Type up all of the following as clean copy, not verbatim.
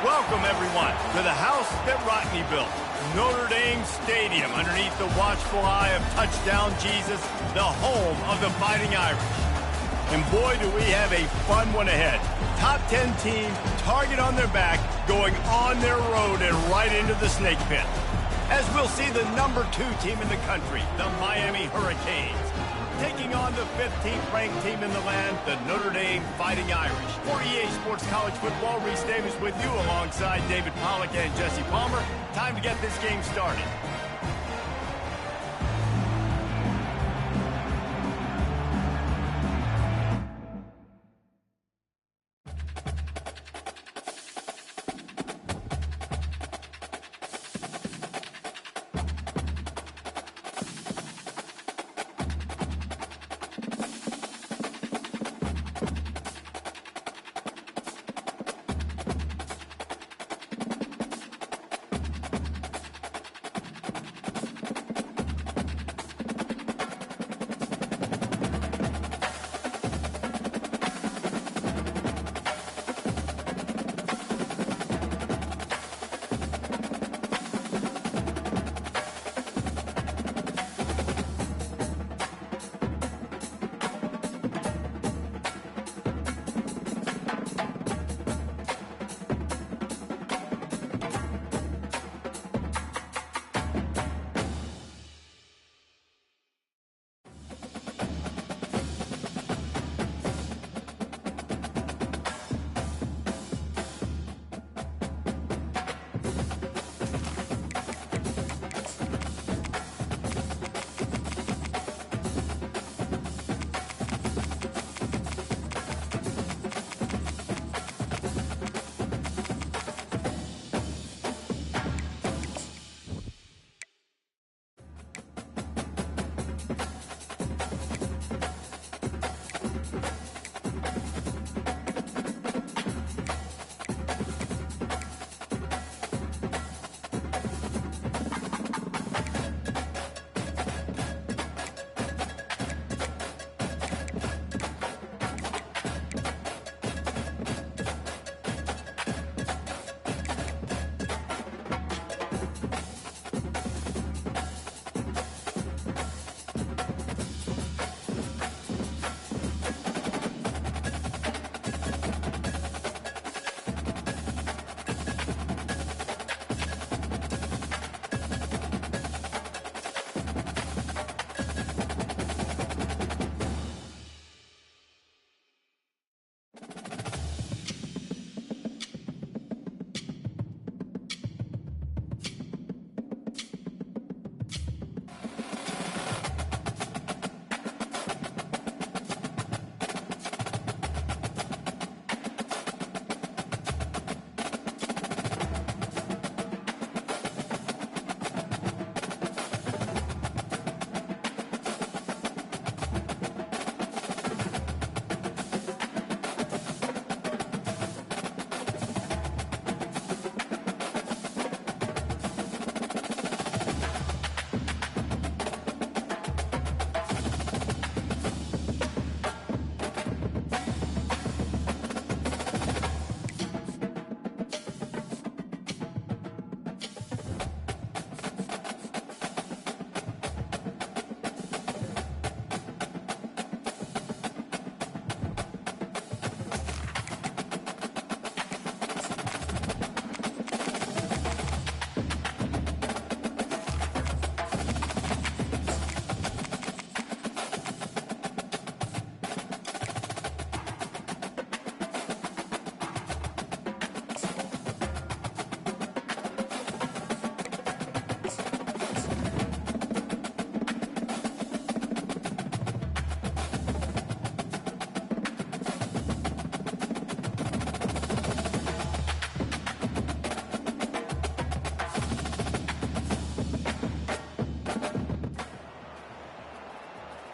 Welcome, everyone, to the house that Rodney built, Notre Dame Stadium, underneath the watchful eye of Touchdown Jesus, the home of the Fighting Irish. And boy, do we have a fun one ahead. Top 10 team, target on their back, going on their road and right into the snake pit. As we'll see the number 2 team in the country, the Miami Hurricanes, taking on the 15th ranked team in the land, the Notre Dame Fighting Irish. For EA Sports College Football, Reese Davis with you alongside David Pollack and Jesse Palmer. Time to get this game started.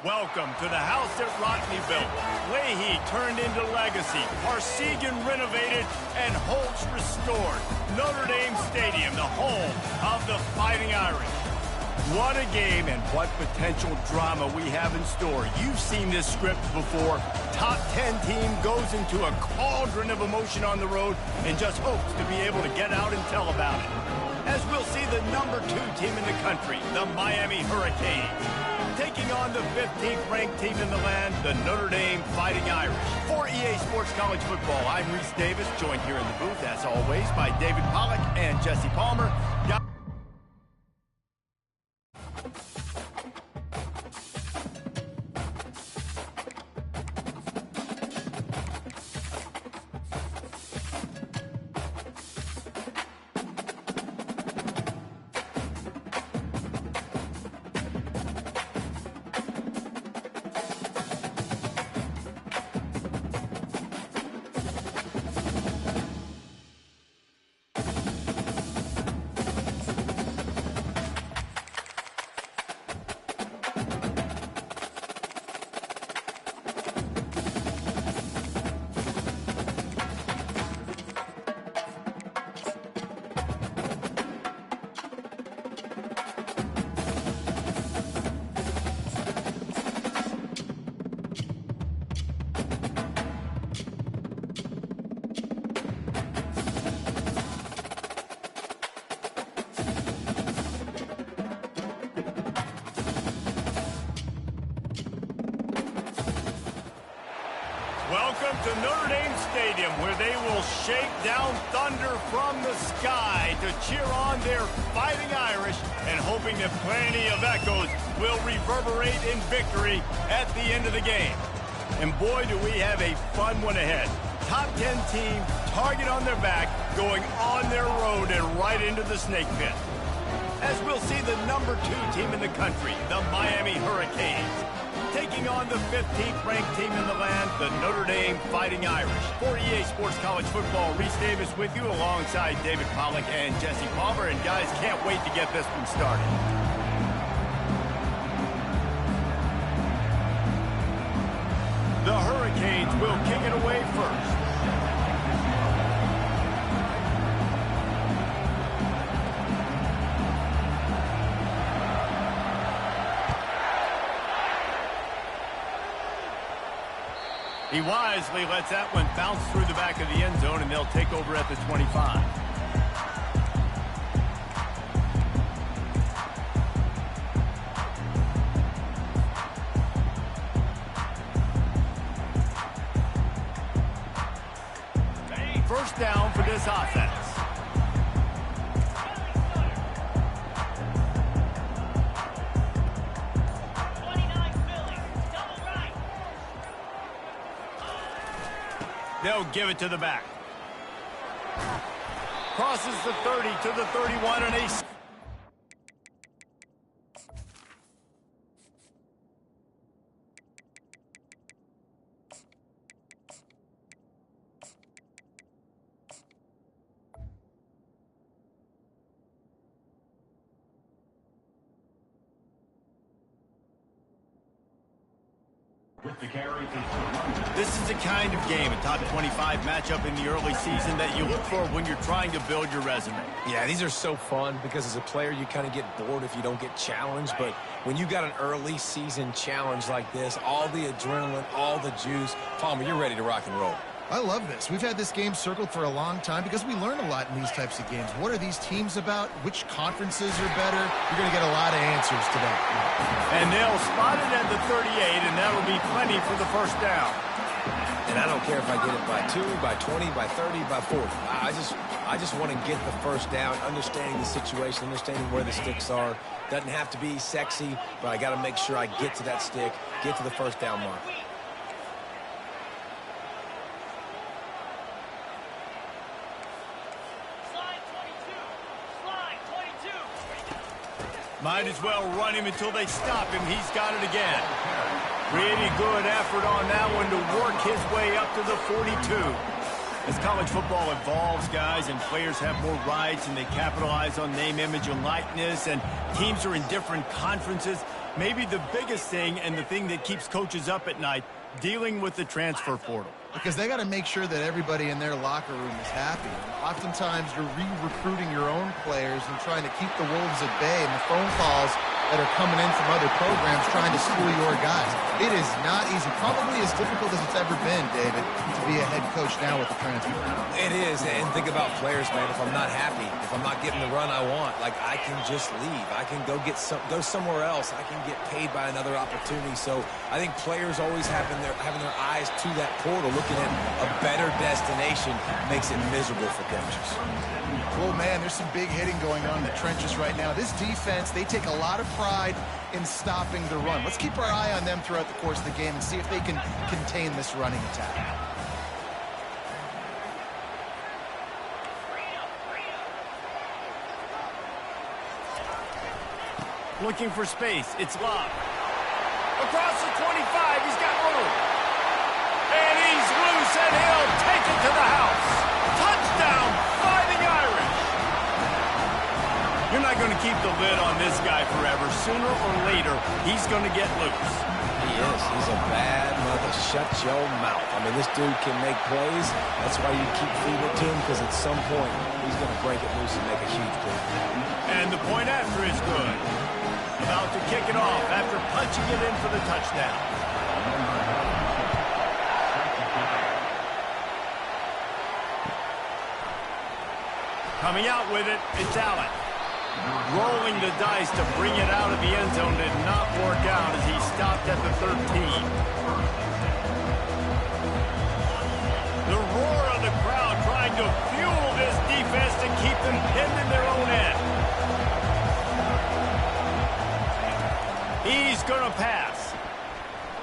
Welcome to the house that Rodney built. Leahy turned into legacy. Parsegan renovated and Holtz restored. Notre Dame Stadium, the home of the Fighting Irish. What a game and what potential drama we have in store. You've seen this script before. Top 10 team goes into a cauldron of emotion on the road and just hopes to be able to get out and tell about it. As we'll see the number 2 team in the country, the Miami Hurricanes, taking on the 15th ranked team in the land, the Notre Dame Fighting Irish. For EA Sports College Football, I'm Reese Davis, joined here in the booth, as always, by David Pollack and Jesse Palmer. Welcome to Notre Dame Stadium, where they will shake down thunder from the sky to cheer on their Fighting Irish, and hoping that plenty of echoes will reverberate in victory at the end of the game. And boy, do we have a fun one ahead. Top 10 team, target on their back, going on their road and right into the snake pit. As we'll see the number 2 team in the country, the Miami Hurricanes, taking on the 15th ranked team in the land, the Notre Dame Fighting Irish. For EA Sports College Football, Reese Davis with you alongside David Pollack and Jesse Palmer. And guys, can't wait to get this one started. The Hurricanes will kick it away first. He wisely lets that one bounce through the back of the end zone, and they'll take over at the 25. First down for this offense. They'll give it to the back. Crosses the 30 to the 31 and a... This is the kind of game, a top 25 matchup in the early season, that you look for when you're trying to build your resume. Yeah, these are so fun because as a player, you kind of get bored if you don't get challenged. But when you got an early season challenge like this, all the adrenaline, all the juice, Palmer, you're ready to rock and roll. I love this. We've had this game circled for a long time because we learn a lot in these types of games. What are these teams about? Which conferences are better? You're going to get a lot of answers today. And they'll spot it at the 38, and that'll be plenty for the first down. And I don't care if I get it by 2, by 20, by 30, by 40. I just want to get the first down, understanding the situation, understanding where the sticks are. Doesn't have to be sexy, but I got to make sure I get to that stick, get to the first down mark. Might as well run him until they stop him. He's got it again. Pretty good effort on that one to work his way up to the 42. As college football evolves, guys, and players have more rights and they capitalize on name, image, and likeness, and teams are in different conferences, maybe the biggest thing and the thing that keeps coaches up at night, dealing with the transfer portal. Because they got to make sure that everybody in their locker room is happy. Oftentimes, you're re-recruiting your own players and trying to keep the wolves at bay, and the phone calls that are coming in from other programs trying to school your guys. It is not easy. Probably as difficult as it's ever been, David, to be a head coach now with the transfer. It is, and think about players, man. If I'm not happy, if I'm not getting the run I want, like, I can just leave. I can go somewhere else. I can get paid by another opportunity. So I think players always having their eyes to that portal, looking at a better destination, makes it miserable for coaches. Oh, man, there's some big hitting going on in the trenches right now. This defense, they take a lot of pride in stopping the run. Let's keep our eye on them throughout the course of the game and see if they can contain this running attack. Looking for space. It's Love. Across the 25. He's got room. And he's loose, and he'll take it to the house. Touchdown, Fighting Irish. You're not going to keep the lid on this guy forever. Sooner or later, he's going to get loose. He is. He's a bad mother. Shut your mouth. I mean, this dude can make plays. That's why you keep feeding it to him, because at some point, he's going to break it loose and make a huge play. And the point after is good. About to kick it off after punching it in for the touchdown. Coming out with it, it's Allen. Rolling the dice to bring it out of the end zone did not work out as he stopped at the 13. The roar of the crowd trying to fuel this defense to keep them pinned in their own end. He's going to pass.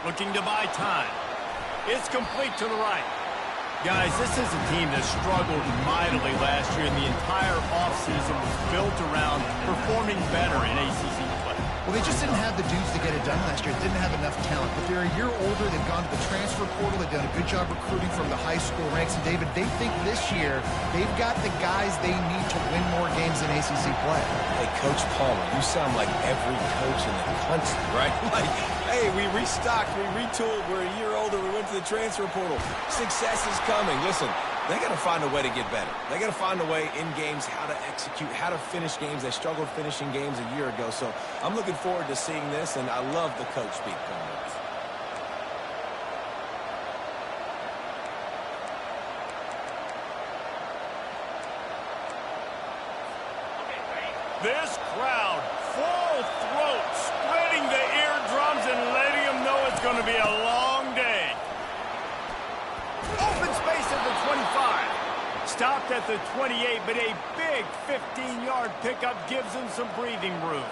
Looking to buy time. It's complete to the right. Guys, this is a team that struggled mightily last year, and the entire offseason was built around performing better in ACC play. Well, they just didn't have the dudes to get it done last year. Didn't have enough talent. But they're a year older. They've gone to the transfer portal. They've done a good job recruiting from the high school ranks. And, David, they think this year they've got the guys they need to win more games in ACC play. Hey, Coach Palmer, you sound like every coach in the country, right? Like, hey, we restocked, we retooled, we're a year older, we went to the transfer portal. Success is coming. Listen, they got to find a way to get better. They got to find a way in games how to execute, how to finish games. They struggled finishing games a year ago. So I'm looking forward to seeing this, and I love the coach speak on this. This crowd, full throat, splitting the eardrums and letting them know it's going to be a long day. Open space at the 25. Stopped at the 28, but a big 15-yard pickup gives him some breathing room.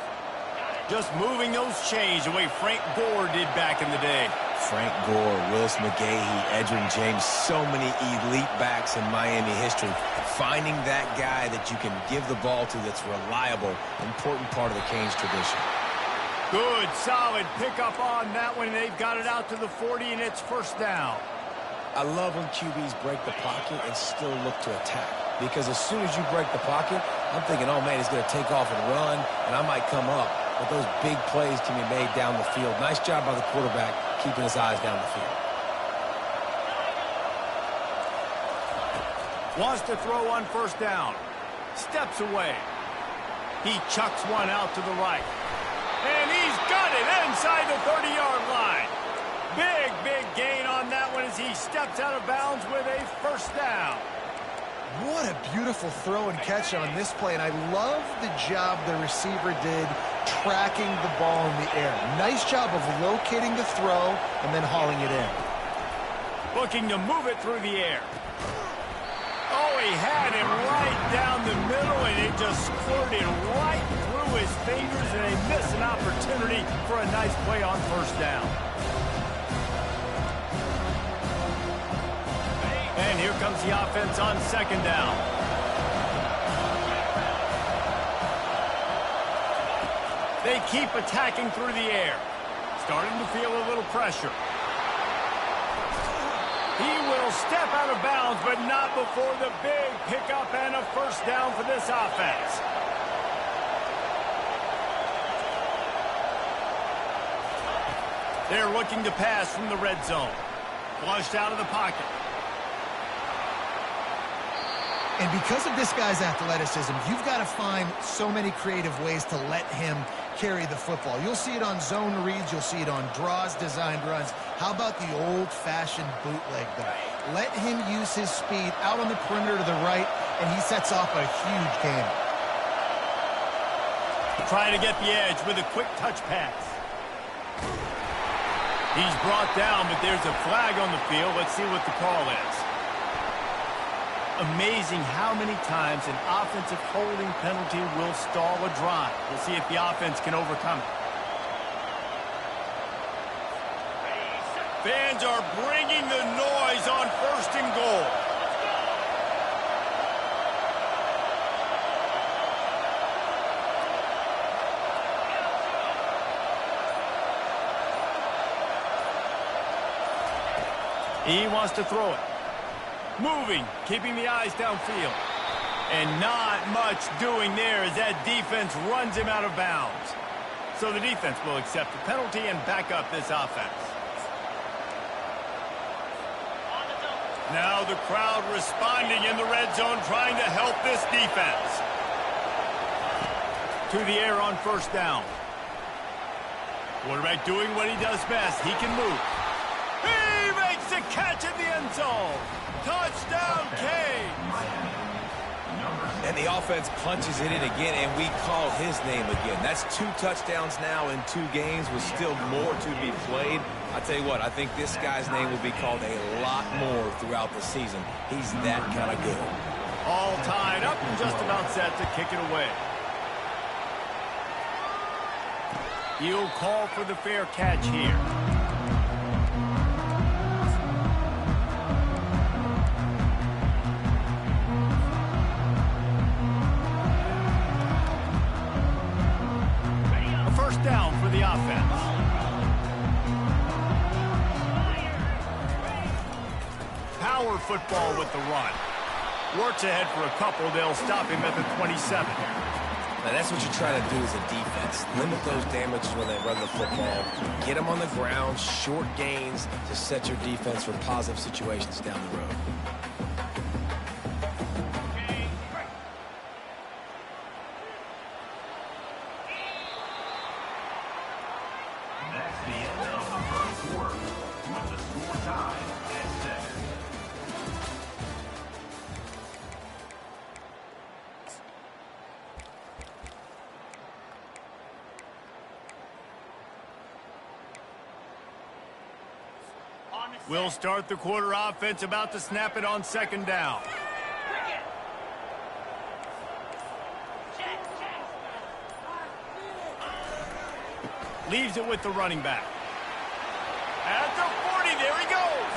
Just moving those chains the way Frank Gore did back in the day. Frank Gore, Willis McGahee, Edgerrin James, so many elite backs in Miami history. Finding that guy that you can give the ball to that's reliable, important part of the Canes tradition. Good, solid pickup on that one. They've got it out to the 40, and it's first down. I love when QBs break the pocket and still look to attack. Because as soon as you break the pocket, I'm thinking, oh, man, he's going to take off and run, and I might come up. But those big plays can be made down the field. Nice job by the quarterback keeping his eyes down the field. Wants to throw on first down. Steps away. He chucks one out to the right. And he's got it inside the 30-yard line. Big, big gain on that one as he steps out of bounds with a first down. What a beautiful throw and catch on this play, and I love the job the receiver did tracking the ball in the air. Nice job of locating the throw and then hauling it in. Looking to move it through the air. Oh, he had him right down the middle, and it just squirted right through his fingers, and they missed an opportunity for a nice play on first down. And here comes the offense on second down. They keep attacking through the air. Starting to feel a little pressure. He will step out of bounds, but not before the big pickup and a first down for this offense. They're looking to pass from the red zone. Flushed out of the pocket. And because of this guy's athleticism, you've got to find so many creative ways to let him carry the football. You'll see it on zone reads. You'll see it on draws, designed runs. How about the old-fashioned bootleg, though? Let him use his speed out on the perimeter to the right, and he sets off a huge game. Trying to get the edge with a quick touch pass. He's brought down, but there's a flag on the field. Let's see what the call is. Amazing how many times an offensive holding penalty will stall a drive. We'll see if the offense can overcome it. Fans are bringing the noise on 1st and goal. He wants to throw it. Moving, keeping the eyes downfield. And not much doing there as that defense runs him out of bounds. So the defense will accept the penalty and back up this offense. Now the crowd responding in the red zone, trying to help this defense. To the air on 1st down. Quarterback doing what he does best. He can move. He makes the catch in the end zone. Touchdown, Kane. And the offense punches it in again, and we call his name again. That's 2 touchdowns now in 2 games with still more to be played. I tell you what, I think this guy's name will be called a lot more throughout the season. He's that kind of good. All tied up and just about set to kick it away. He'll call for the fair catch here. Down for the offense. Power football with the run. Works ahead for a couple. They'll stop him at the 27. Now that's what you try to do as a defense. Limit those damages when they run the football. Get them on the ground, short gains to set your defense for positive situations down the road. We'll start the quarter offense, about to snap it on 2nd down. Leaves it with the running back. At the 40, there he goes.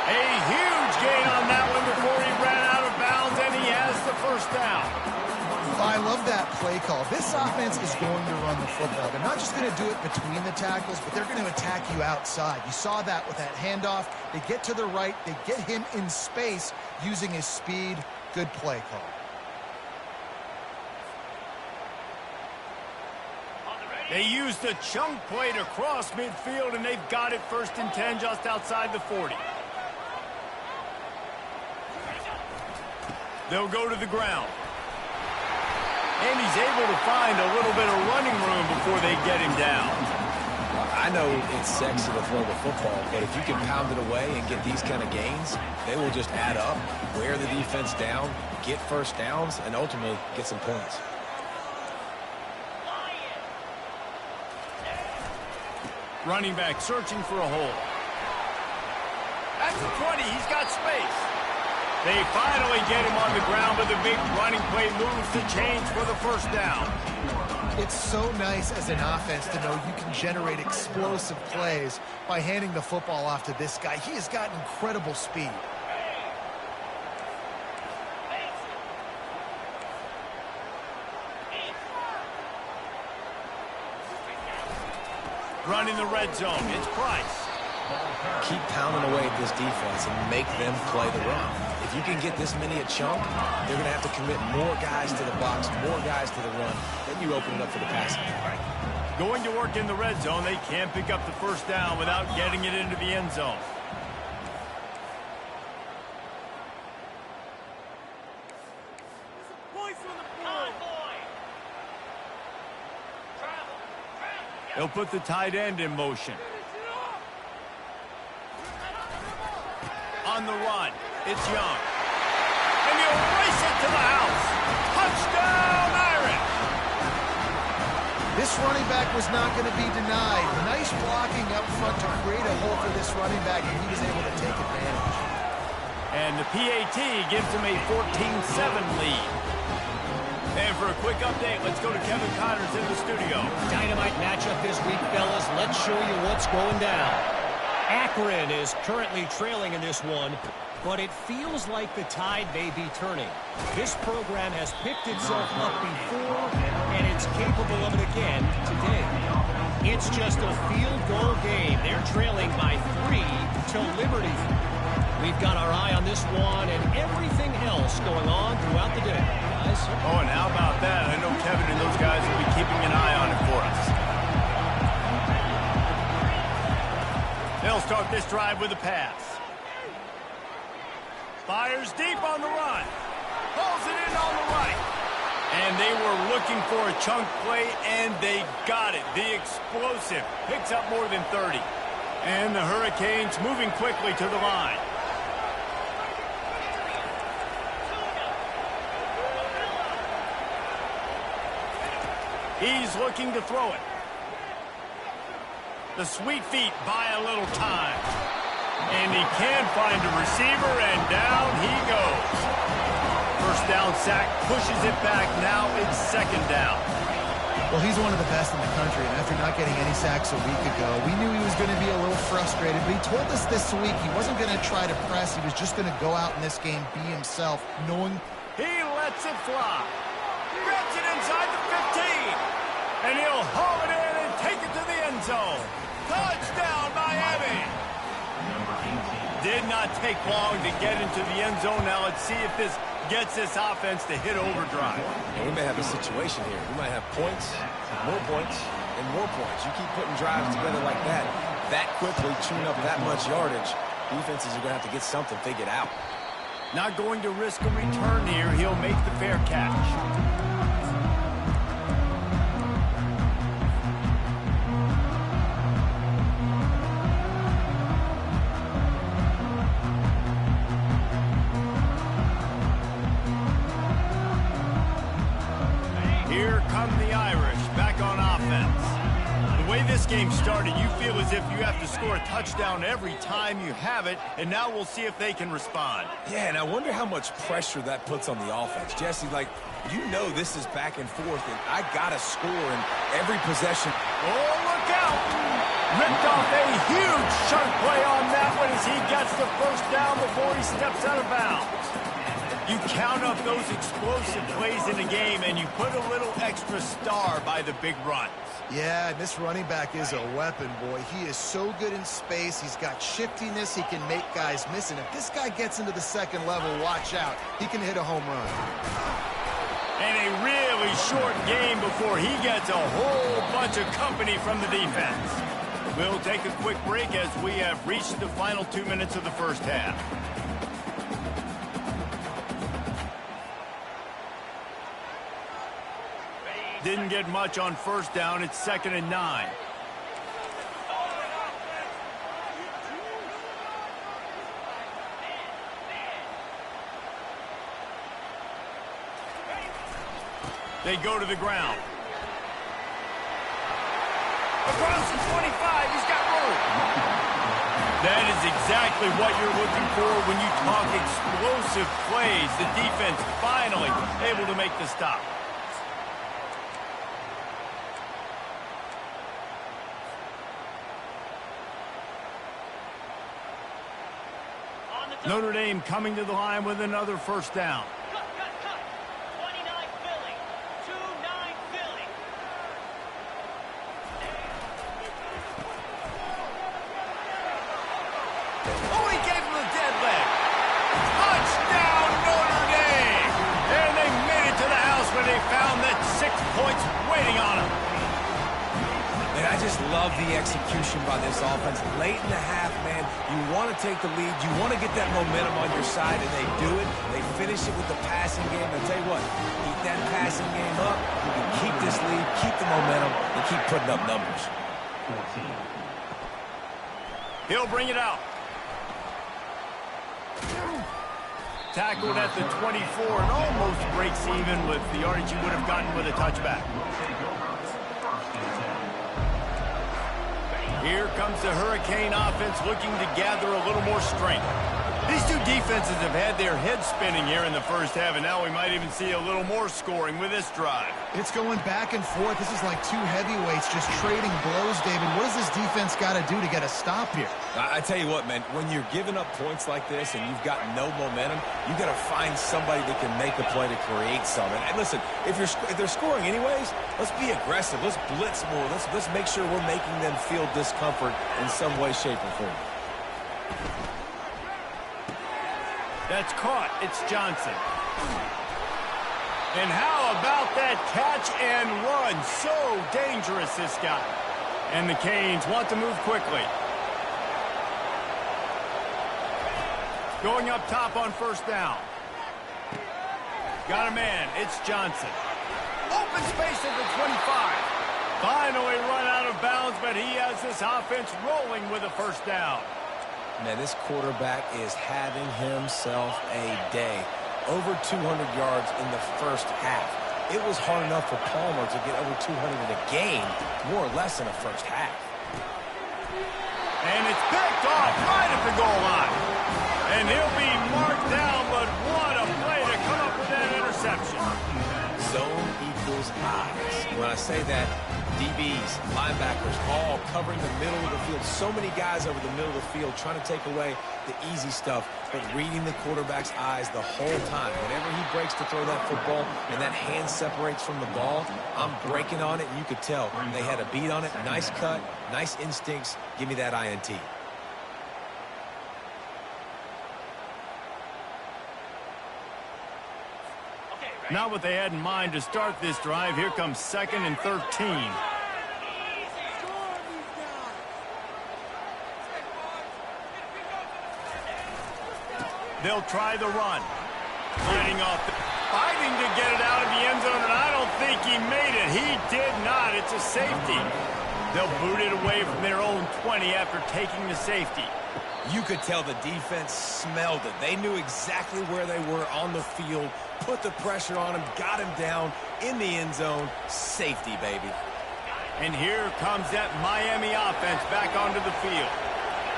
A huge gain on that one before he ran out of bounds, and he has the 1st down. I love that play call. This offense is going to run the football. They're not just going to do it between the tackles, but they're going to attack you outside. You saw that with that handoff. They get to the right. They get him in space using his speed. Good play call. They used the chunk play to cross midfield, and they've got it 1st and 10 just outside the 40. They'll go to the ground. And he's able to find a little bit of running room before they get him down. I know it's sexy to throw the football, but if you can pound it away and get these kind of gains, they will just add up, wear the defense down, get 1st downs, and ultimately get some points. Running back searching for a hole. At the 20, he's got space. They finally get him on the ground, but the big running play moves the chains for the 1st down. It's so nice as an offense to know you can generate explosive plays by handing the football off to this guy. He has got incredible speed. Running the red zone, it's Price. Keep pounding away at this defense and make them play the run. If you can get this many a chunk, they're going to have to commit more guys to the box, more guys to the run. Then you open it up for the passing. Going to work in the red zone, they can't pick up the 1st down without getting it into the end zone. He'll put the tight end in motion. On the run, it's Young. And he'll race it to the house. Touchdown, Irish! This running back was not going to be denied. Nice blocking up front to create a hole for this running back, and he was able to take advantage. And the PAT gives him a 14-7 lead. And for a quick update, let's go to Kevin Connors in the studio. Dynamite matchup this week, fellas. Let's show you what's going down. Akron is currently trailing in this one, but it feels like the tide may be turning. This program has picked itself up before, and it's capable of it again today. It's just a field goal game. They're trailing by 3 to Liberty. We've got our eye on this one and everything else going on throughout the day, guys. Oh, and how about that? I know Kevin and those guys will be keeping an eye on it for us. They'll start this drive with a pass. Fires deep on the run. Pulls it in on the right. And they were looking for a chunk play, and they got it. The explosive picks up more than 30. And the Hurricanes moving quickly to the line. He's looking to throw it. The sweet feet buy a little time. And he can find a receiver, and down he goes. First down sack, pushes it back. Now it's second down. Well, he's one of the best in the country, and after not getting any sacks a week ago, we knew he was going to be a little frustrated, but he told us this week he wasn't going to try to press. He was just going to go out in this game, be himself, knowing... He lets it fly. Grabs it inside the 15. And he'll haul it in and take it to the end zone. Touchdown, Miami. Did not take long to get into the end zone. Now let's see if this gets this offense to hit overdrive. And we may have a situation here. We might have points, more points, and more points. You keep putting drives together like that quickly, tune up that much yardage, defenses are going to have to get something figured out. Not going to risk a return here. He'll make the fair catch. Here come the Irish back on offense. The way this game started, you feel as if you have to score a touchdown every time you have it, and now we'll see if they can respond. Yeah, and I wonder how much pressure that puts on the offense. Jesse, like, you know this is back and forth, and I got to score in every possession. Oh, look out! Ripped off a huge chunk play on that one as he gets the first down before he steps out of bounds. You count up those explosive plays in a game, and you put a little extra star by the big runs. Yeah, this running back is a weapon, boy. He is so good in space. He's got shiftiness. He can make guys miss. And if this guy gets into the second level, watch out. He can hit a home run. And a really short game before he gets a whole bunch of company from the defense. We'll take a quick break as we have reached the final 2 minutes of the first half. Didn't get much on first down. It's 2nd and 9. They go to the ground. Across the 25, he's got room. That is exactly what you're looking for when you talk explosive plays. The defense finally able to make the stop. Notre Dame coming to the line with another first down. Cut. 29 Philly. 2-9 Philly. Oh, he gave him a dead leg. Touchdown, Notre Dame. And they made it to the house where they found that 6 points waiting on them. And I just love the execution by this offense. Late in the half, man, you want to take the lead. You want to get that momentum on your side, and they do it. They finish it with the passing game. I'll tell you what, keep that passing game up. You can keep this lead, keep the momentum, and keep putting up numbers. He'll bring it out. Tackled at the 24 and almost breaks even with the yardage he would have gotten with a touchback. Here comes the Hurricane offense looking to gather a little more strength. These two defenses have had their heads spinning here in the first half, and now we might even see a little more scoring with this drive. It's going back and forth. This is like two heavyweights just trading blows, David. What does this defense got to do to get a stop here? I tell you what, man, when you're giving up points like this and you've got no momentum, you got to find somebody that can make a play to create something. And listen, if they're scoring anyways, let's be aggressive. Let's blitz more. Let's make sure we're making them feel discomfort in some way, shape, or form. That's caught. It's Johnson. And how about that catch and run? So dangerous, this guy. And the Canes want to move quickly. Going up top on first down. Got a man. It's Johnson. Open space at the 25. Finally run out of bounds, but he has this offense rolling with a first down. Man, this quarterback is having himself a day. Over 200 yards in the first half. It was hard enough for Palmer to get over 200 in a game, more or less in the first half. And it's picked off right at the goal line. And he'll be marked down, but what a play to come up with that interception. Zone equals eyes. When I say that, DBs, linebackers, all covering the middle of the field. So many guys over the middle of the field trying to take away the easy stuff, but reading the quarterback's eyes the whole time. Whenever he breaks to throw that football and that hand separates from the ball, I'm breaking on it, and you could tell they had a beat on it. Nice cut, nice instincts. Give me that INT. Not what they had in mind to start this drive. Here comes 2nd and 13. They'll try the run. Fighting to get it out of the end zone, and I don't think he made it. He did not. It's a safety. They'll boot it away from their own 20 after taking the safety. You could tell the defense smelled it. They knew exactly where they were on the field, put the pressure on him, got him down in the end zone. Safety, baby. And here comes that Miami offense back onto the field.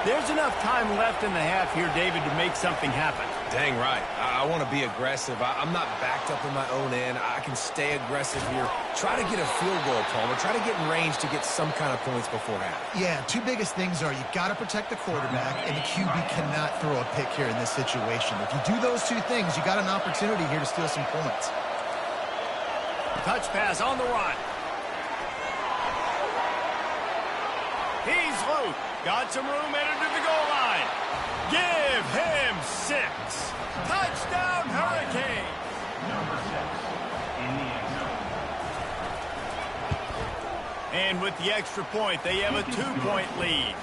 There's enough time left in the half here, David, to make something happen. Dang right. I want to be aggressive. I'm not backed up in my own end. I can stay aggressive here. Try to get a field goal, Palmer. Try to get in range to get some kind of points before half. Yeah, two biggest things are you got to protect the quarterback, and the QB cannot throw a pick here in this situation. If you do those two things, you got an opportunity here to steal some points. Touch pass on the run. He's loose. Got some room headed to the goal line. Give him 6. Touchdown, Hurricane. And with the extra point, they have a 2-point lead.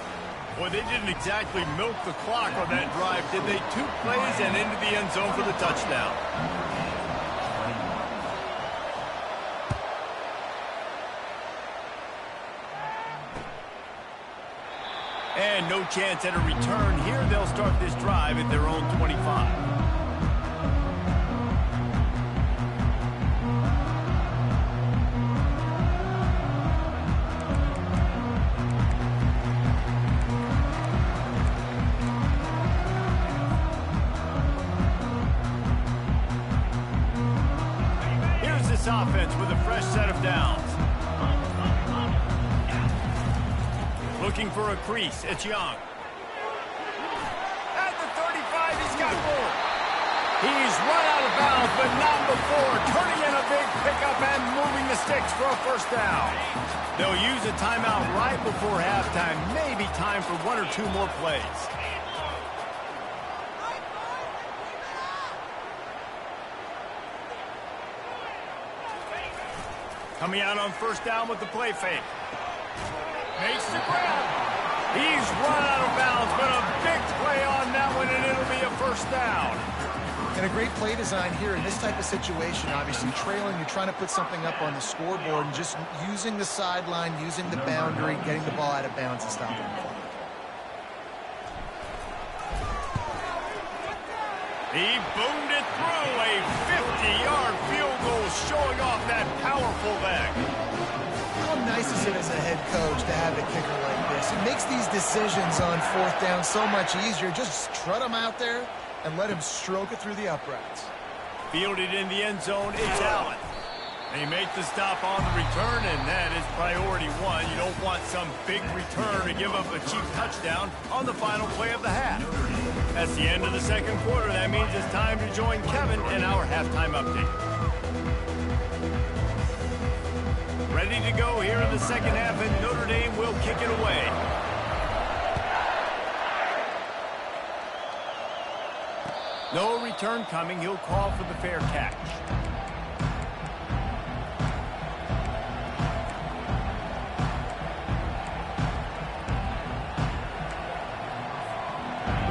Boy, they didn't exactly milk the clock on that drive, did they? 2 plays and into the end zone for the touchdown. And no chance at a return here. They'll start this drive at their own 25. Here's this offense with a fresh set of downs. Looking for a crease. It's Young. At the 35, he's got more. He's run out of bounds, but not before. Turning in a big pickup and moving the sticks for a first down. They'll use a timeout right before halftime. Maybe time for 1 or 2 more plays. Coming out on first down with the play fake. Makes the grab. He's run out of bounds, but a big play on that one, and it'll be a first down. And a great play design here in this type of situation. Obviously, trailing, you're trying to put something up on the scoreboard, and just using the sideline, using the boundary, getting the ball out of bounds and stopping the clock. He boomed it through a 50-yard field goal, showing off that powerful leg. How nice is it as a head coach to have a kicker like this? It makes these decisions on fourth down so much easier. Just strut him out there and let him stroke it through the uprights. Fielded in the end zone, it's Allen. They make the stop on the return, and that is priority one. You don't want some big return to give up a cheap touchdown on the final play of the half. That's the end of the second quarter. That means it's time to join Kevin in our halftime update. Ready to go here in the second half, and Notre Dame will kick it away. No return coming. He'll call for the fair catch.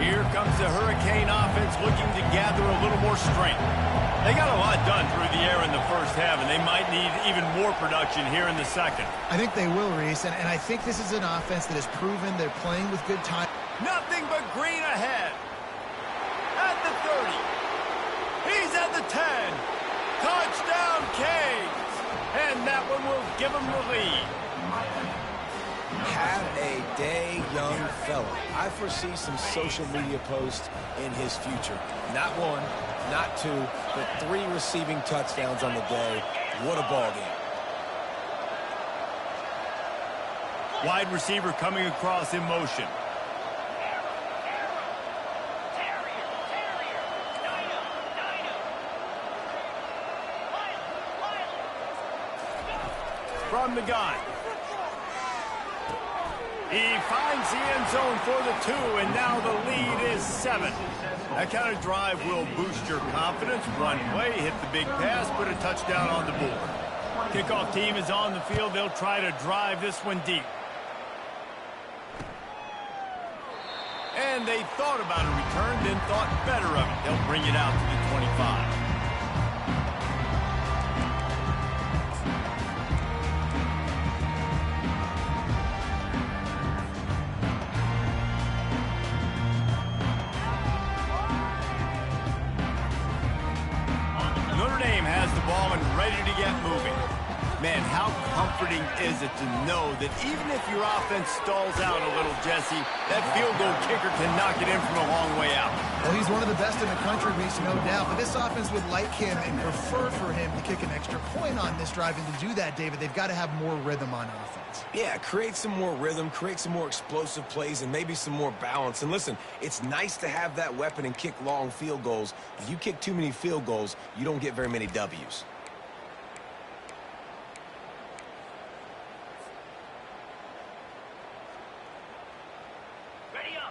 Here comes the Hurricane offense looking to gather a little more strength. They got a lot done through the air in the first half, and they might need even more production here in the second. I think they will, Reese, and I think this is an offense that has proven they're playing with good time. Nothing but green ahead. At the 30. He's at the 10. Touchdown, Canes. And that one will give him the lead. Have a day, young fella. I foresee some social media posts in his future. Not one, not two, but 3 receiving touchdowns on the day. What a ball game. Wide receiver coming across in motion. From the gun. He finds the end zone for the 2, and now the lead is 7. That kind of drive will boost your confidence. One play, hit the big pass, put a touchdown on the board. Kickoff team is on the field. They'll try to drive this one deep. And they thought about a return, then thought better of it. They'll bring it out to the 25. Ball and ready to get moving. Man, how comforting is it to know that even if your offense stalls out a little, Jesse, that field goal kicker can knock it in from a long way out. Well, he's one of the best in the country, Reese, no doubt. But this offense would like him and prefer for him to kick an extra point on this drive. And to do that, David, they've got to have more rhythm on offense. Yeah, create some more rhythm, create some more explosive plays, and maybe some more balance. And listen, it's nice to have that weapon and kick long field goals. If you kick too many field goals, you don't get very many W's.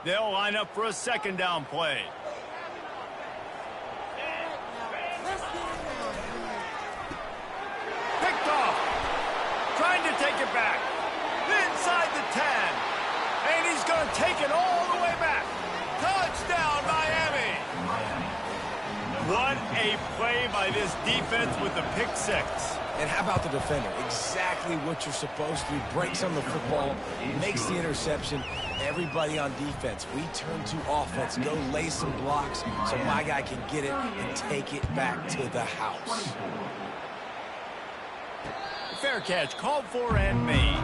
They'll line up for a second down play. Picked off. Trying to take it back. Inside the 10. And he's going to take it all the way back. Touchdown, Miami. What a play by this defense with the pick 6. And how about the defender? Exactly what you're supposed to do. Breaks on the football, makes the interception. Everybody on defense, we turn to offense. Go lay some blocks so my guy can get it and take it back to the house. Fair catch called for and made.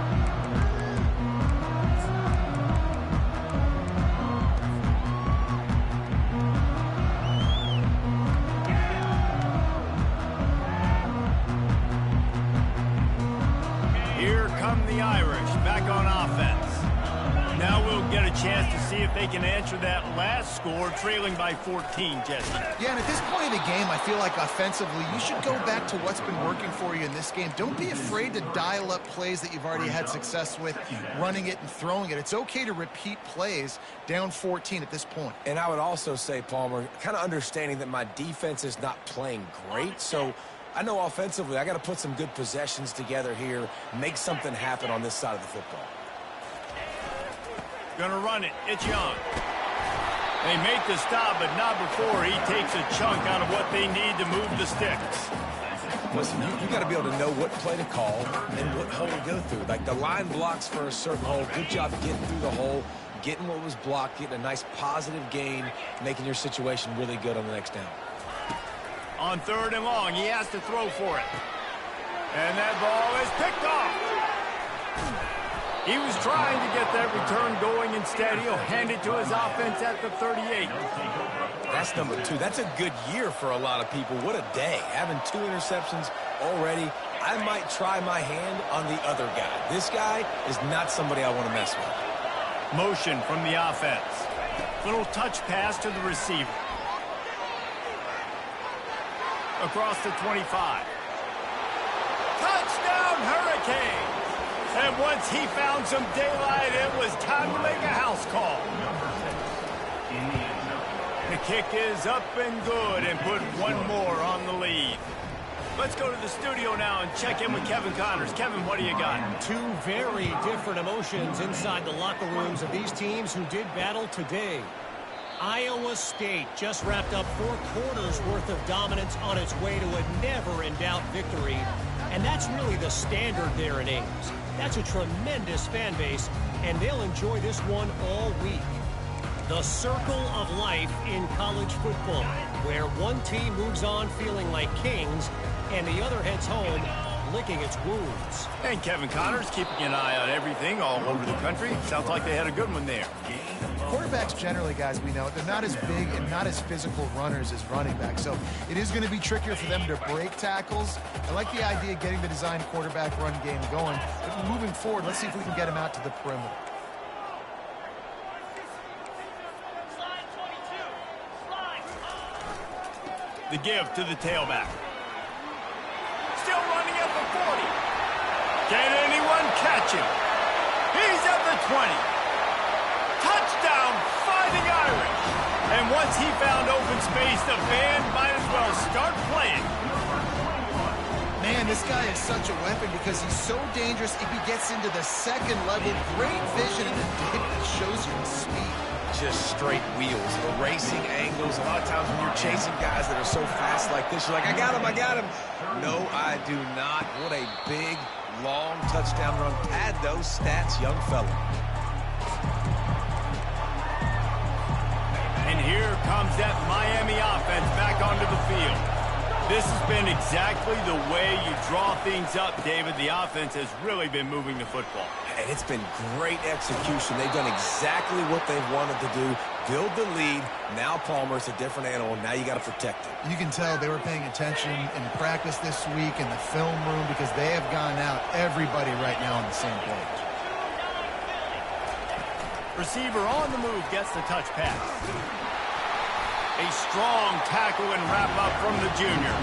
Here come the Irish back on offense. Now we'll get a chance to see if they can answer that last score, trailing by 14, Jesse. Yeah, and at this point of the game, I feel like offensively, you should go back to what's been working for you in this game. Don't be afraid to dial up plays that you've already had success with, running it and throwing it. It's okay to repeat plays down 14 at this point. And I would also say, Palmer, kind of understanding that my defense is not playing great, so I know offensively I got to put some good possessions together here, make something happen on this side of the football. Gonna run it. It's Young. They make the stop, but not before he takes a chunk out of what they need to move the sticks. Listen, you got to be able to know what play to call and what hole to go through. Like the line blocks for a certain hole. Good job getting through the hole, getting what was blocked, getting a nice positive gain, making your situation really good on the next down. On 3rd and long, he has to throw for it. And that ball is picked off. He was trying to get that return going. Instead, he'll hand it to his offense at the 38. That's number 2. That's a good year for a lot of people. What a day. Having 2 interceptions already. I might try my hand on the other guy. This guy is not somebody I want to mess with. Motion from the offense. Little touch pass to the receiver. Across the 25. Touchdown, Hurricane! And once he found some daylight, it was time to make a house call. The kick is up and good and put one more on the lead. Let's go to the studio now and check in with Kevin Connors. Kevin, what do you got? 2 very different emotions inside the locker rooms of these teams who did battle today. Iowa State just wrapped up 4 quarters worth of dominance on its way to a never-in-doubt victory. And that's really the standard there in Ames. That's a tremendous fan base, and they'll enjoy this one all week. The circle of life in college football, where one team moves on feeling like kings, and the other heads home licking its wounds. And Kevin Connors keeping an eye on everything all over the country. Sounds like they had a good one there. Quarterbacks generally, guys, we know, they're not as big and not as physical runners as running backs. So it is going to be trickier for them to break tackles. I like the idea of getting the design quarterback run game going. But moving forward, let's see if we can get him out to the perimeter. Slide 22. Slide. The give to the tailback. Still running at the 40. Can anyone catch him? He's at the 20. Touchdown, Fighting Irish. And once he found open space, the band might as well start playing. Man, this guy is such a weapon because he's so dangerous if he gets into the second level. Great vision, and it shows you his speed. Just straight wheels, erasing angles. A lot of times when you're chasing guys that are so fast like this, you're like, I got him, I got him. No, I do not. What a big, long touchdown run. Pad those stats, young fella. And here comes that Miami offense back onto the field. This has been exactly the way you draw things up, David. The offense has really been moving the football. And it's been great execution. They've done exactly what they've wanted to do. Build the lead. Now Palmer's a different animal. Now you got to protect it. You can tell they were paying attention in practice this week in the film room because they have gone out everybody right now on the same page. Receiver on the move gets the touch pass. A strong tackle and wrap-up from the junior.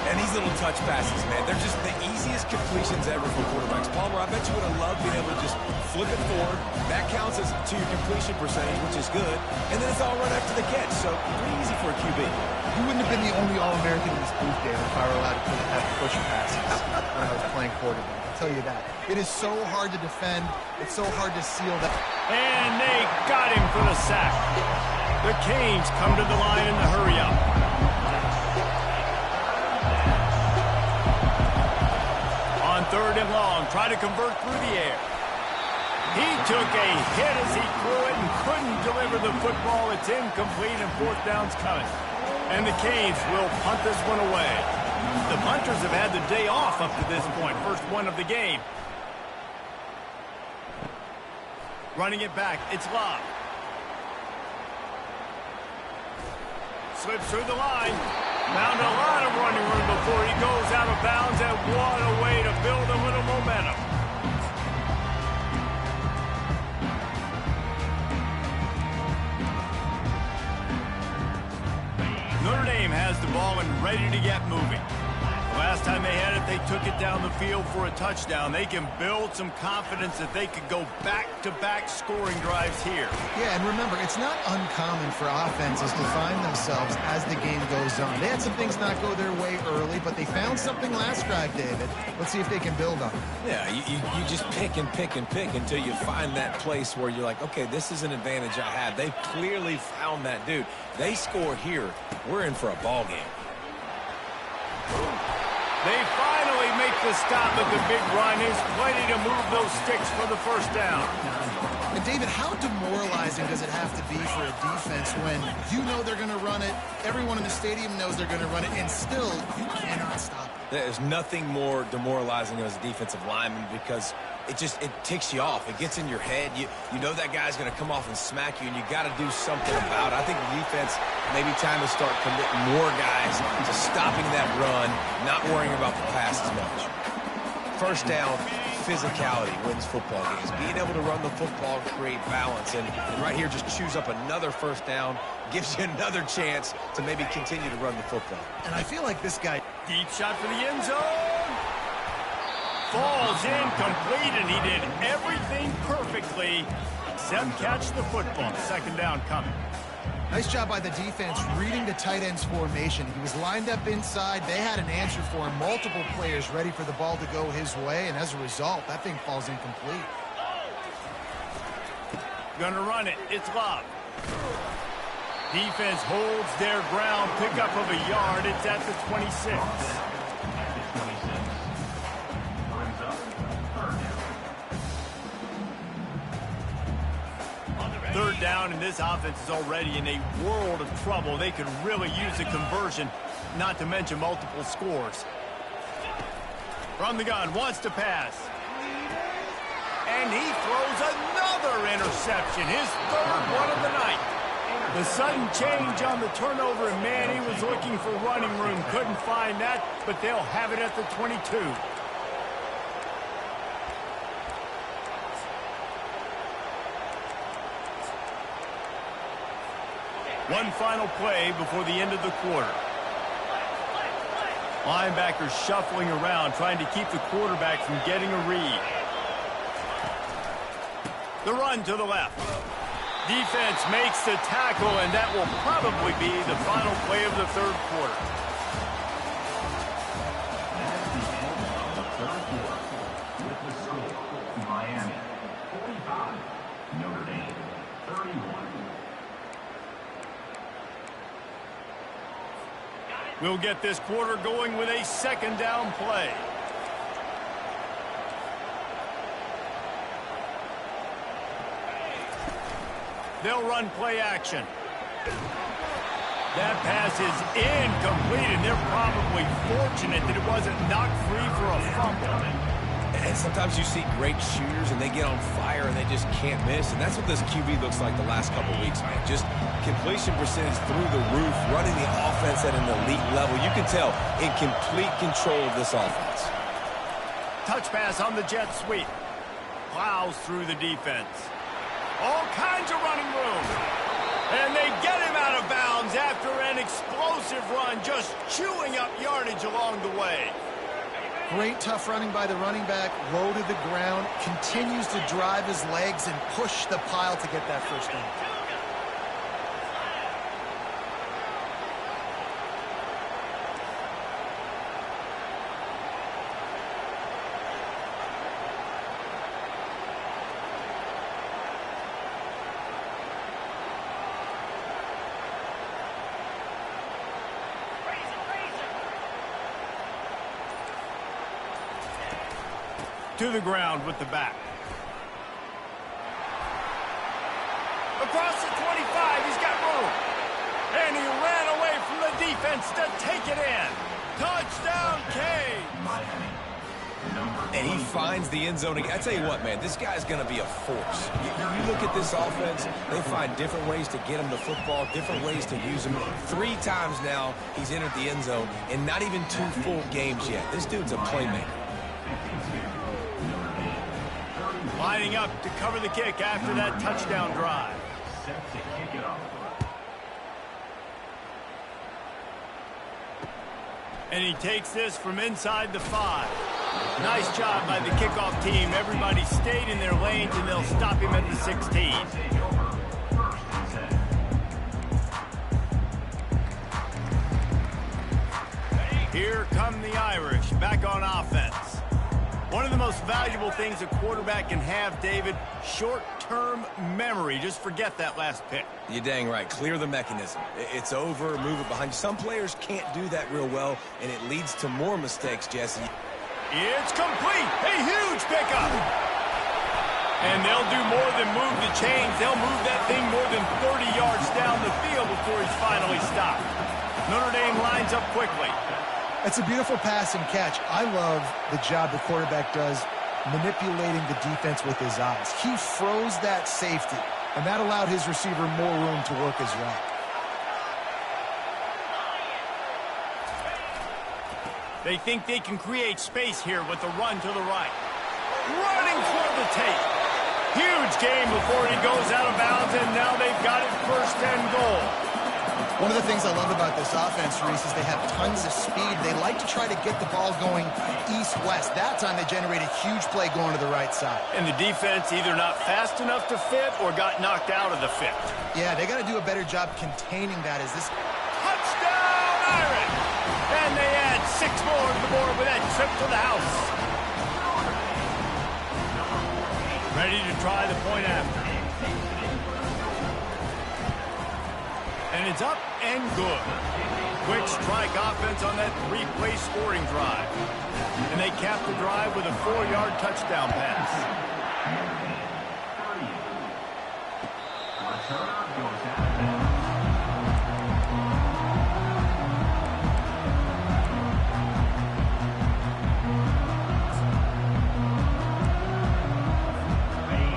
And these little touch passes, man, they're just the easiest completions ever for quarterbacks. Palmer, I bet you would have loved being able to just flip it forward. That counts as to your completion percentage, which is good. And then it's all right after the catch, so pretty easy for a QB. You wouldn't have been the only All-American in this booth, David, if I were allowed to have push passes when I was playing quarterback. I'll tell you that. It is so hard to defend. It's so hard to seal that. And they got him for the sack. The Canes come to the line in the hurry-up. On 3rd and long, try to convert through the air. He took a hit as he threw it and couldn't deliver the football. It's incomplete and 4th down's coming. And the Canes will punt this one away. The punters have had the day off up to this point. First one of the game. Running it back, it's Love. Slips through the line. Found a lot of running room before he goes out of bounds, and what a way to build a little momentum. Notre Dame has the ball and ready to get moving. Last time they had it, they took it down the field for a touchdown. They can build some confidence that they could go back-to-back scoring drives here. Yeah, and remember, it's not uncommon for offenses to find themselves as the game goes on. They had some things not go their way early, but they found something last drive, David. Let's see if they can build on it. Yeah, you just pick and pick and pick until you find that place where you're like, okay, this is an advantage I have. They've clearly found that, dude. They score here, we're in for a ball game. They finally make the stop, but the big run is plenty to move those sticks for the first down. And David, how demoralizing does it have to be for a defense when you know they're going to run it, everyone in the stadium knows they're going to run it, and still you cannot stop it? There's nothing more demoralizing as a defensive lineman because it ticks you off. It gets in your head. You know that guy's going to come off and smack you, and you got to do something about it. I think the defense maybe time to start committing more guys to stopping that run, not worrying about the pass as much. First down, physicality wins football games. Being able to run the football and create balance, and right here just chews up another first down, gives you another chance to maybe continue to run the football. And I feel like this guy... Deep shot for the end zone. Falls incomplete, and he did everything perfectly except catch the football. Second down coming. Nice job by the defense reading the tight end's formation. He was lined up inside. They had an answer for him. Multiple players ready for the ball to go his way, and as a result, that thing falls incomplete. Gonna run it. It's Love. Defense holds their ground. Pickup of a yard. It's at the 26. Third down, and this offense is already in a world of trouble. They could really use a conversion, not to mention multiple scores. From the gun, wants to pass. And he throws another interception, his third one of the night. The sudden change on the turnover, and man, he was looking for running room. Couldn't find that, but they'll have it at the 22. One final play before the end of the quarter. Linebackers shuffling around, trying to keep the quarterback from getting a read. The run to the left. Defense makes the tackle, and that will probably be the final play of the third quarter. Miami 45, Notre Dame 31. We'll get this quarter going with a second down play. They'll run play action. That pass is incomplete, and they're probably fortunate that it wasn't knocked free for a fumble. And sometimes you see great shooters, and they get on fire, and they just can't miss. And that's what this QB looks like the last couple weeks, man. Just completion percentage through the roof, running the offense at an elite level. You can tell in complete control of this offense. Touch pass on the jet sweep. Plows through the defense. All kinds of running room. And they get him out of bounds after an explosive run, just chewing up yardage along the way. Great tough running by the running back, low to the ground, continues to drive his legs and push the pile to get that first down. To the ground with the back. Across the 25, he's got room. And he ran away from the defense to take it in. Touchdown, Canes. And he finds the end zone. I tell you what, man, this guy's going to be a force. You look at this offense, they find different ways to get him the football, different ways to use him. 3 times now he's entered the end zone, and not even 2 full games yet. This dude's a playmaker. Lining up to cover the kick after that touchdown drive. Set to kick it off. And he takes this from inside the 5. Nice job by the kickoff team. Everybody stayed in their lanes, and they'll stop him at the 16. Here come the Irish, back on offense. One of the most valuable things a quarterback can have, David, short-term memory. Just forget that last pick. You're dang right. Clear the mechanism. It's over, move it behind you. Some players can't do that real well, and it leads to more mistakes, Jesse. It's complete. A huge pickup. And they'll do more than move the chains. They'll move that thing more than 30 yards down the field before he's finally stopped. Notre Dame lines up quickly. It's a beautiful pass and catch. I love the job the quarterback does manipulating the defense with his eyes. He froze that safety, and that allowed his receiver more room to work his route. They think they can create space here with the run to the right. Running for the tape. Huge game before he goes out of bounds, and now they've got it first and goal. One of the things I love about this offense, Reese, is they have tons of speed. They like to try to get the ball going east-west. That time they generate a huge play going to the right side. And the defense either not fast enough to fit or got knocked out of the fit. Yeah, they got to do a better job containing that as this... Touchdown, Irish! And they add 6 more to the board with that trip to the house. Ready to try the point after. And it's up and good. Quick strike offense on that 3-play scoring drive. And they cap the drive with a 4-yard touchdown pass.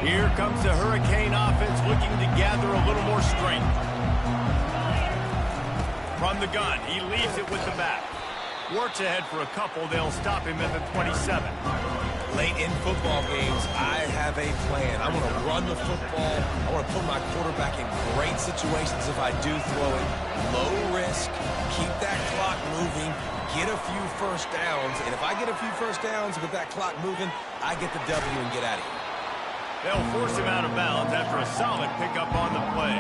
Here comes the Hurricane offense looking to gather a little more strength. From the gun, he leaves it with the back. Works ahead for a couple. They'll stop him at the 27. Late in football games, I have a plan. I want to run the football. I want to put my quarterback in great situations if I do throw it. Low risk, keep that clock moving, get a few first downs. And if I get a few first downs with that clock moving, I get the W and get out of here. They'll force him out of bounds after a solid pickup on the play.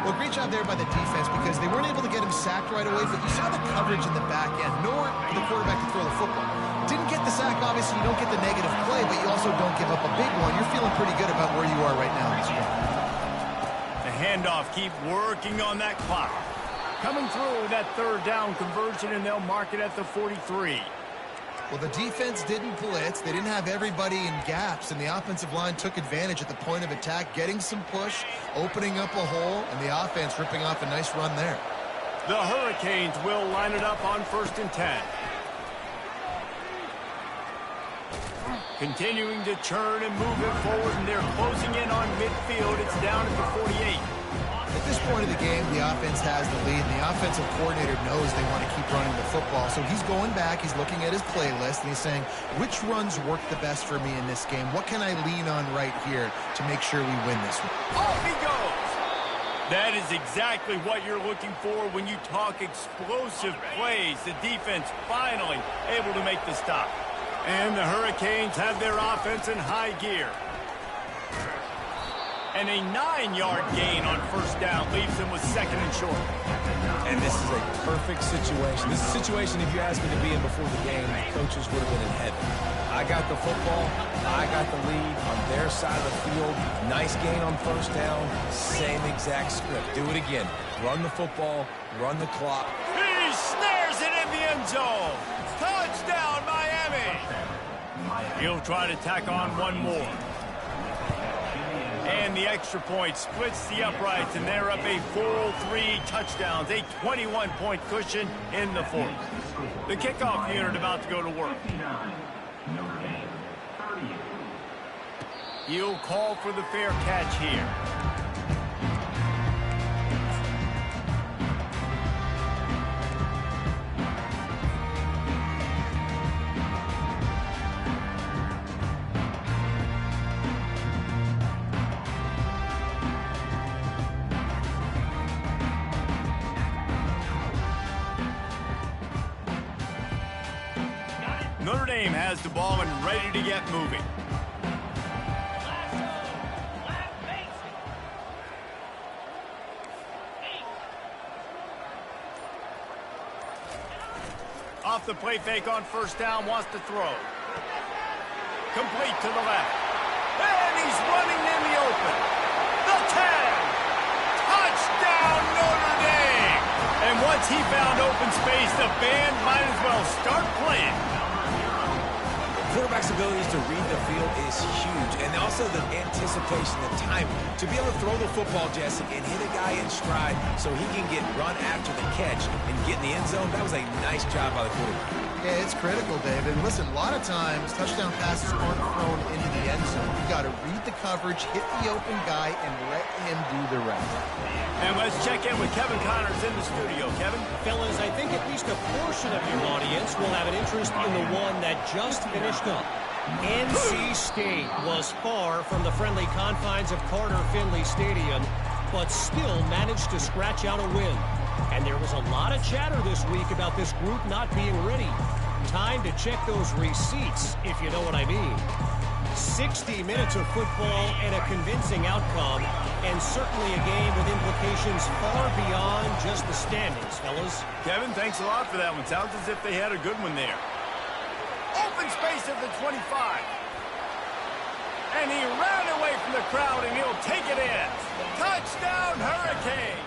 Well, great job there by the defense because they weren't able to get him sacked right away, but you saw the coverage in the back end. Nowhere for the quarterback to throw the football. Didn't get the sack, obviously. You don't get the negative play, but you also don't give up a big one. You're feeling pretty good about where you are right now in this game. The handoff, keep working on that clock. Coming through that 3rd down conversion, and they'll mark it at the 43. Well, the defense didn't blitz. They didn't have everybody in gaps, and the offensive line took advantage at the point of attack, getting some push, opening up a hole, and the offense ripping off a nice run there. The Hurricanes will line it up on 1st and 10. Continuing to churn and move it forward, and they're closing in on midfield. It's down at the 48. At this point of the game, the offense has the lead, and the offensive coordinator knows they want to keep running the football. So he's going back, he's looking at his playlist, and he's saying, which runs work the best for me in this game? What can I lean on right here to make sure we win this one? Off he goes! That is exactly what you're looking for when you talk explosive plays. The defense finally able to make the stop. And the Hurricanes have their offense in high gear. And a 9-yard gain on 1st down leaves them with 2nd and short. And this is a perfect situation. This is a situation, if you asked me to be in before the game, the coaches would have been in heaven. I got the football. I got the lead on their side of the field. Nice gain on 1st down. Same exact script. Do it again. Run the football. Run the clock. He snares it in the end zone. Touchdown, Miami. He'll try to tack on one more. And the extra point splits the uprights, and they're up a full 3 touchdowns, a 21-point cushion in the 4th. The kickoff unit about to go to work. He'll call for the fair catch here. Notre Dame has the ball and ready to get moving. Off the play fake on first down, wants to throw. Complete to the left. And he's running in the open. The 10. Touchdown, Notre Dame. And once he found open space, the band might as well start playing. Quarterback's abilities to read the field is huge, and also the anticipation, the timing. To be able to throw the football, Jesse, and hit a guy in stride so he can get run after the catch and get in the end zone, that was a nice job by the quarterback. Yeah, it's critical, David. Listen, a lot of times, touchdown passes aren't thrown into the end zone. You got to read the coverage, hit the open guy, and let him do the rest. And let's check in with Kevin Connors in the studio. Kevin? Fellas, I think at least a portion of your audience will have an interest in the one that just finished up. NC State was far from the friendly confines of Carter Finley Stadium, but still managed to scratch out a win. And there was a lot of chatter this week about this group not being ready. Time to check those receipts, if you know what I mean. 60 minutes of football and a convincing outcome, and certainly a game with implications far beyond just the standings, fellas. Kevin, thanks a lot for that one. Sounds as if they had a good one there. Open space at the 25. And he ran away from the crowd, and he'll take it in. Touchdown, Hurricane!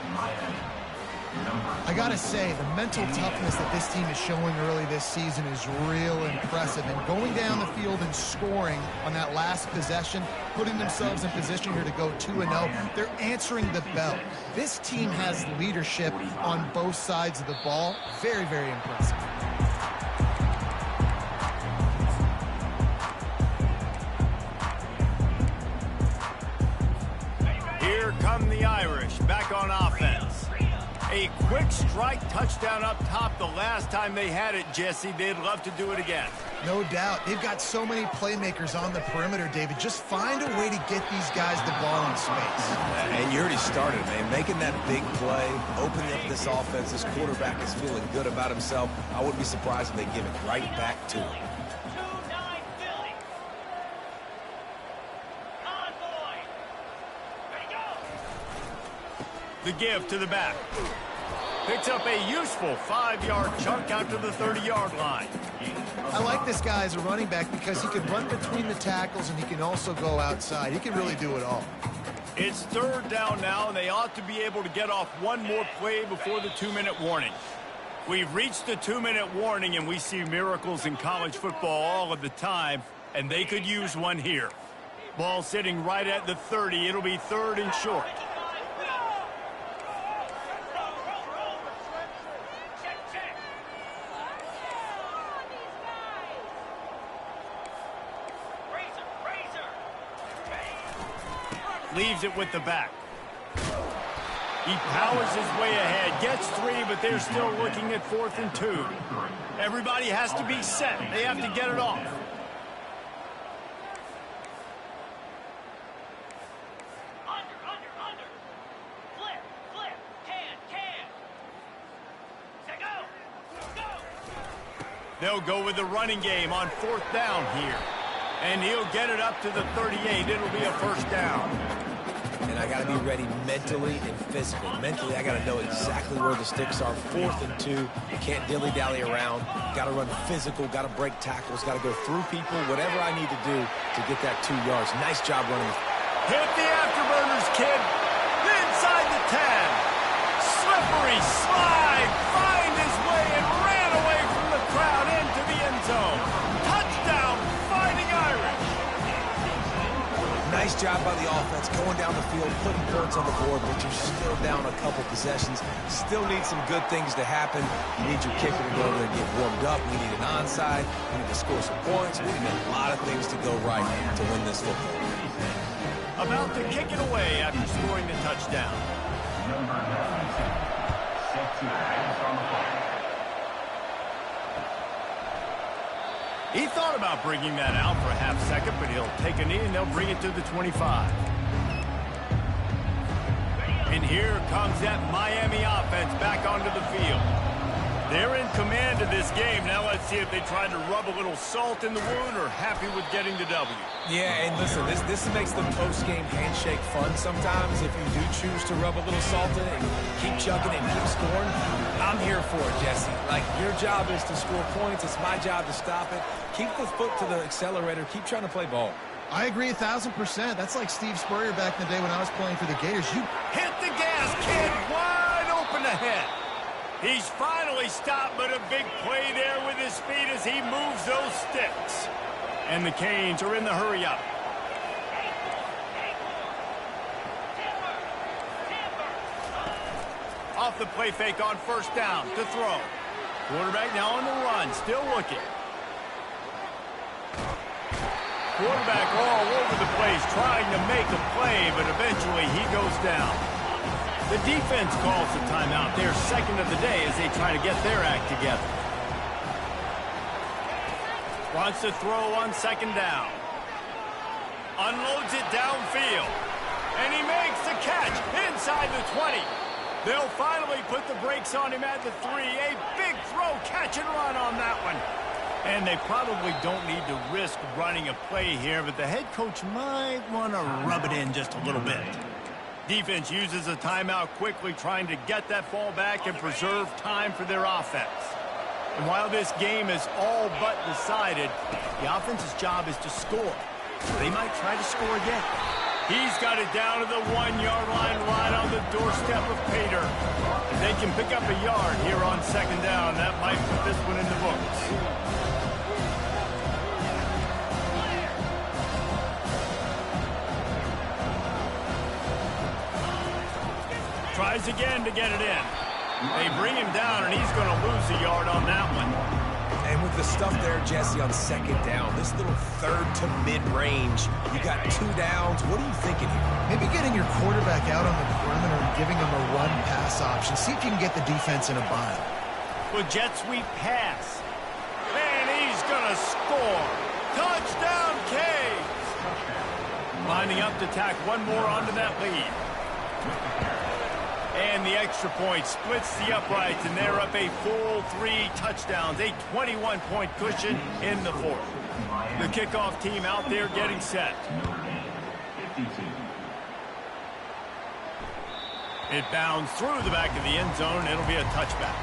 I got to say, the mental toughness that this team is showing early this season is real impressive. And going down the field and scoring on that last possession, putting themselves in position here to go 2-0, they're answering the bell. This team has leadership on both sides of the ball. Very, very impressive. Here come the Irish, back on offense. A quick strike touchdown up top the last time they had it, Jesse. They'd love to do it again. No doubt. They've got so many playmakers on the perimeter, David. Just find a way to get these guys the ball in space. And you already started, man. Making that big play, opening up this offense. This quarterback is feeling good about himself. I wouldn't be surprised if they give it right back to him. The give to the back. Picks up a useful 5-yard chunk out to the 30-yard line. I like this guy as a running back because he can run between the tackles and he can also go outside. He can really do it all. It's third down now, and they ought to be able to get off one more play before the 2-minute warning. We've reached the 2-minute warning, and we see miracles in college football all of the time, and they could use one here. Ball sitting right at the 30. It'll be third and short. Leaves it with the back. He powers his way ahead, gets 3, but they're still looking at 4th and 2. Everybody has to be set. They have to get it off. Under. Flip. Can. Say go. They'll go with the running game on 4th down here. And he'll get it up to the 38. It'll be a first down. And I got to be ready mentally and physically. Mentally, I got to know exactly where the sticks are. 4th and 2. You can't dilly-dally around. Got to run physical. Got to break tackles. Got to go through people. Whatever I need to do to get that 2 yards. Nice job running. Hit the afterburners, kid. Inside the 10. Slippery slide. Find his way and ran away from the crowd into the end zone. Touchdown, Fighting Irish. Nice job by the offense going down the field, putting points on the board, but you're still down a couple possessions. Still need some good things to happen. You need your kicker to go over there and get warmed up. We need an onside. We need to score some points. We need a lot of things to go right to win this football. About to kick it away after scoring the touchdown. Number 96, set to advance on the flag. He thought about bringing that out for a half second, but he'll take a knee and they'll bring it to the 25. And here comes that Miami offense back onto the field. They're in command of this game. Now let's see if they try to rub a little salt in the wound or happy with getting the W. Yeah, and listen, this makes the post-game handshake fun sometimes if you do choose to rub a little salt in it and keep chugging and keep scoring. I'm here for it, Jesse. Like, your job is to score points. It's my job to stop it. Keep the foot to the accelerator. Keep trying to play ball. I agree 1,000%. That's like Steve Spurrier back in the day when I was playing for the Gators. You hit the gas, kid, wide open ahead. He's finally stopped, but a big play there with his feet as he moves those sticks. And the Canes are in the hurry-up. Off the play fake on first down to throw. Quarterback now on the run, still looking. Quarterback all over the place, trying to make a play, but eventually he goes down. The defense calls the timeout. Their second of the day as they try to get their act together. Wants to throw on second down. Unloads it downfield. And he makes the catch inside the 20. They'll finally put the brakes on him at the 3. A big throw, catch and run on that one. And they probably don't need to risk running a play here, but the head coach might want to rub it in just a little bit. Defense uses a timeout quickly, trying to get that ball back and preserve time for their offense. And while this game is all but decided, the offense's job is to score. They might try to score again. He's got it down to the 1-yard line, right on the doorstep of Pater. If they can pick up a yard here on second down, that might put this one in the books. Tries again to get it in. They bring him down, and he's going to lose a yard on that one. And with the stuff there, Jesse, on second down, this little third to mid-range, you got 2 downs. What are you thinking here? maybe getting your quarterback out on the perimeter and giving him a run-pass option. See if you can get the defense in a bind. With jet sweep pass. And he's going to score. Touchdown, Canes! Lining up to tack one more onto that lead. And the extra point splits the uprights, and they're up a full 3 touchdowns, a 21-point cushion in the fourth. The kickoff team out there getting set. It bounds through the back of the end zone. It'll be a touchback.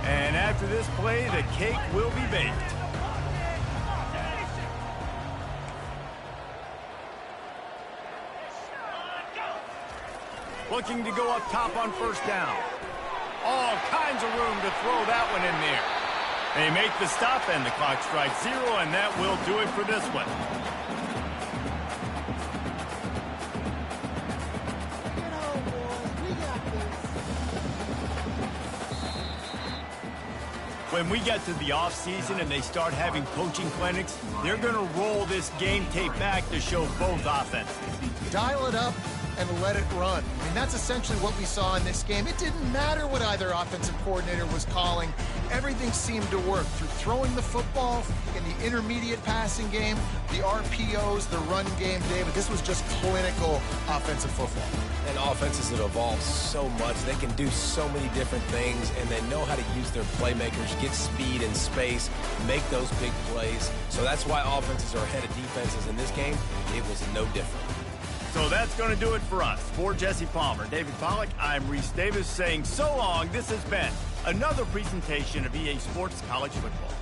And after this play, the cake will be baked. Looking to go up top on first down. All kinds of room to throw that one in there. They make the stop, and the clock strikes 0, and that will do it for this one. When we get to the offseason and they start having coaching clinics, they're going to roll this game tape back to show both offenses. Dial it up and let it run. I mean, that's essentially what we saw in this game. It didn't matter what either offensive coordinator was calling. Everything seemed to work through throwing the football in the intermediate passing game, the RPOs, the run game. David, this was just clinical offensive football. And offenses that evolve so much, they can do so many different things, and they know how to use their playmakers, get speed and space, make those big plays. So that's why offenses are ahead of defenses in this game. It was no different. So that's going to do it for us. For Jesse Palmer, David Pollack, I'm Reese Davis saying so long. This has been another presentation of EA Sports College Football.